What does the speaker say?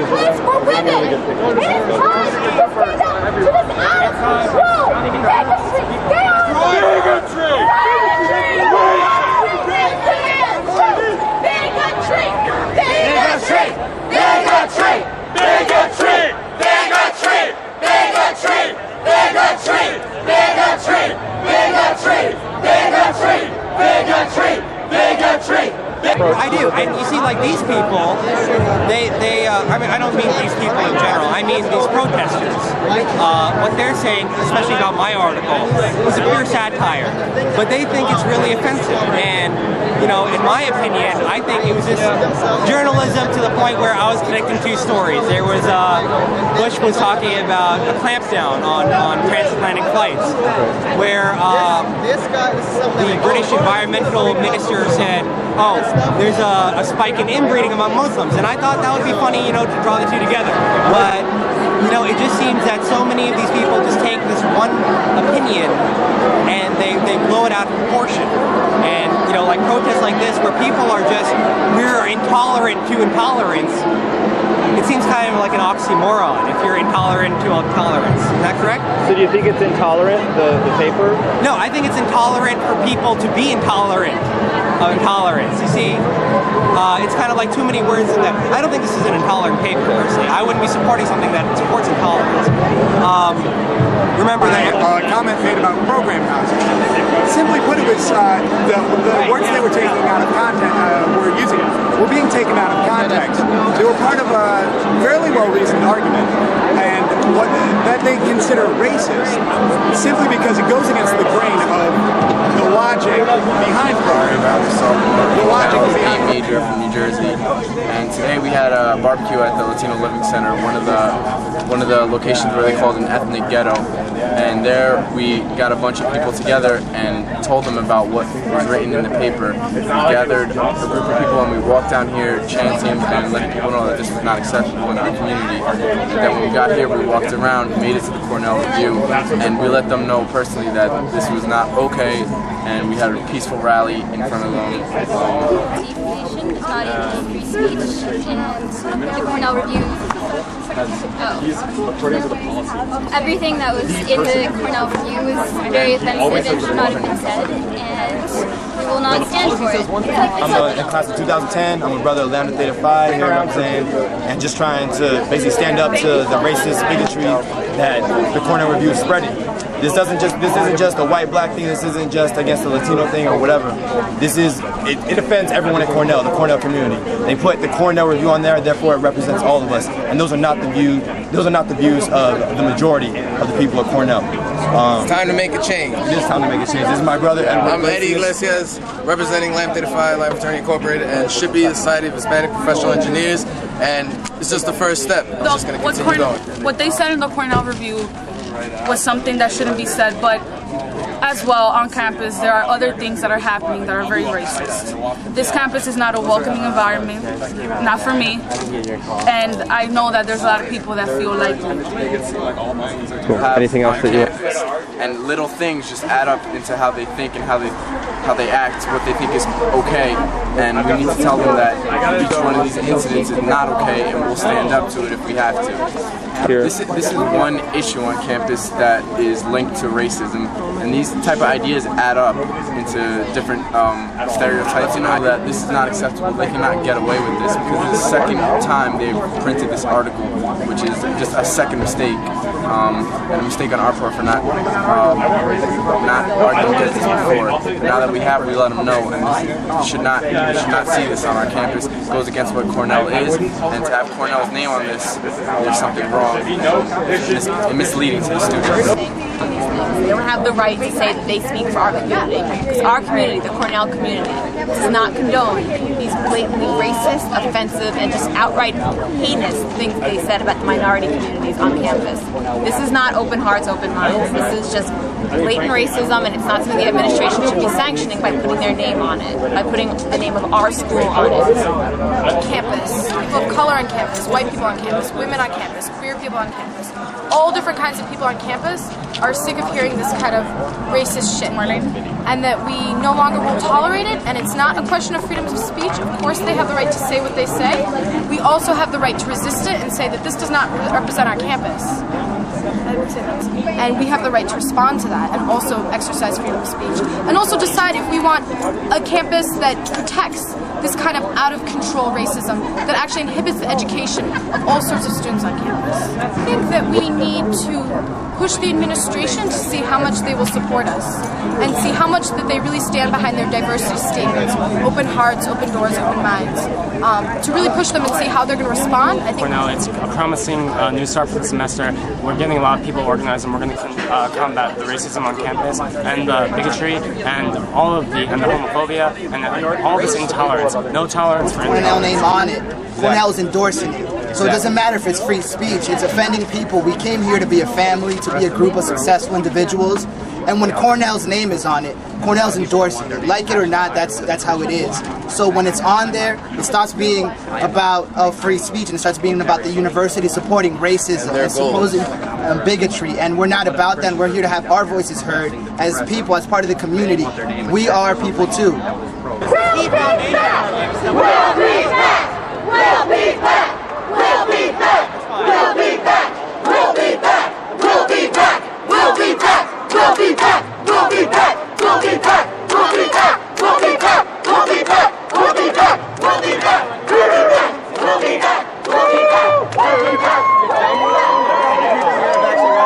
place for women. It is time to stand up to this out of control bigotry. Bigotry! I do, and you see, like these people, I mean, I don't mean these people in general, I mean these protesters. What they're saying, especially about my article, is a pure satire, but they think it's really offensive, and, you know, in my opinion, I think it was just journalism to the point where I was connecting two stories. There was, Bush was talking about a clampdown on transatlantic flights, where the British environmental minister said, oh, there's a spike in inbreeding among Muslims, and I thought that would be funny, you know, to draw the two together. But, you know, it just seems that so many of these people just take this one opinion and they blow it out of proportion. And, you know, like protests like this where people are just, we're intolerant to intolerance, it seems kind of like an oxymoron if you're intolerant to intolerance. Is that correct? So do you think it's intolerant, the paper? No, I think it's intolerant for people to be intolerant of intolerance. You see, it's kind of like too many words in that. I don't think this is an intolerant paper, personally. I wouldn't be supporting something that supports intolerance. Remember that a comment made about program housing. Simply put, it was the words they were taking out of content, were being taken out of context. They were part of a fairly well-reasoned argument, and what that they consider racist simply because it goes against the grain of the logic behind program housing. The logic behind Major from New Jersey, and today we had a barbecue at the Latino Living Center, one of the locations where they called an ethnic ghetto. And there we got a bunch of people together and told them about what was written in the paper. We gathered a group of people and we walked down here chanting and letting people know that this was not acceptable in our community. And then when we got here, we walked around, made it to the Cornell Review, and we let them know personally that this was not okay, and we had a peaceful rally in front of them. Defamation is not even free speech in the Cornell Review. Everything that was in the Cornell Review was very offensive and should not have been said, and we will not stand for it. I'm in the class of 2010. I'm a brother of Lambda Theta Phi here, I'm saying, and just trying to basically stand up to the racist bigotry that the Cornell Review is spreading. This isn't just a white-black thing. This isn't just against the Latino thing or whatever. This is it offends everyone at Cornell, the Cornell community. They put the Cornell Review on there, therefore it represents all of us. And those are not the views of the majority of the people at Cornell. It's time to make a change. It is time to make a change. This is my brother, Edward. I'm Eddie Iglesias, representing Lambda Theta Phi Life Fraternity Incorporated and Shippey, the Society of Hispanic Professional Engineers, and it's just the first step. It's just going to continue going. What they said in the Cornell Review was something that shouldn't be said, but as well on campus there are other things that are happening that are very racist. This campus is not a welcoming environment, not for me, and I know that there's a lot of people that feel like Cool. Anything else that you and little things just add up into how they think and how they act, what they think is okay, and we need to tell them that each one of these incidents is not okay, and we'll stand up to it if we have to. This is one issue on campus that is linked to racism, and these type of ideas add up into different stereotypes. You know that this is not acceptable. They cannot get away with this because this is the second time they've printed this article, which is just a second mistake, and a mistake on our part for not arguing against this before. Now that we have, we let them know, and we should not see this on our campus. It goes against what Cornell is, and to have Cornell's name on this, there's something wrong. It's misleading to the students. They don't have the right to say that they speak for our community, because our community, the Cornell community, does not condone these blatantly racist, offensive, and just outright heinous things that they said about the minority communities on campus. This is not open hearts, open minds. This is just blatant racism, and it's not something the administration should be sanctioning by putting their name on it, by putting the name of our school on it. Campus, people of color on campus, white people on campus, women on campus, queer people on campus, all different kinds of people on campus are sick of hearing this kind of racist shit. and that we no longer will tolerate it, and it's not a question of freedom of speech. Of course they have the right to say what they say. We also have the right to resist it and say that this does not represent our campus. I would say that. And we have the right to respond to that and also exercise freedom of speech. And also decide if we want a campus that protects this kind of out-of-control racism that actually inhibits the education of all sorts of students on campus. I think that we need to push the administration to see how much they will support us and see how much that they really stand behind their diversity statements, open hearts, open doors, open minds, to really push them and see how they're going to respond. I think Cornell, it's a promising new start for the semester. We're getting a lot of people organized, and we're going to combat the racism on campus and the bigotry and all of the homophobia and all this intolerance. No tolerance for Cornell name on it. Cornell is endorsing it. So it doesn't matter if it's free speech, it's offending people. We came here to be a family, to be a group of successful individuals. And when Cornell's name is on it, Cornell's endorsing it. Like it or not, that's how it is. So when it's on there, it stops being about free speech and it starts being about the university supporting racism and supposing bigotry. And we're not about that. We're here to have our voices heard as people, as part of the community. We are people too. We'll be back! We'll be back! We'll be back!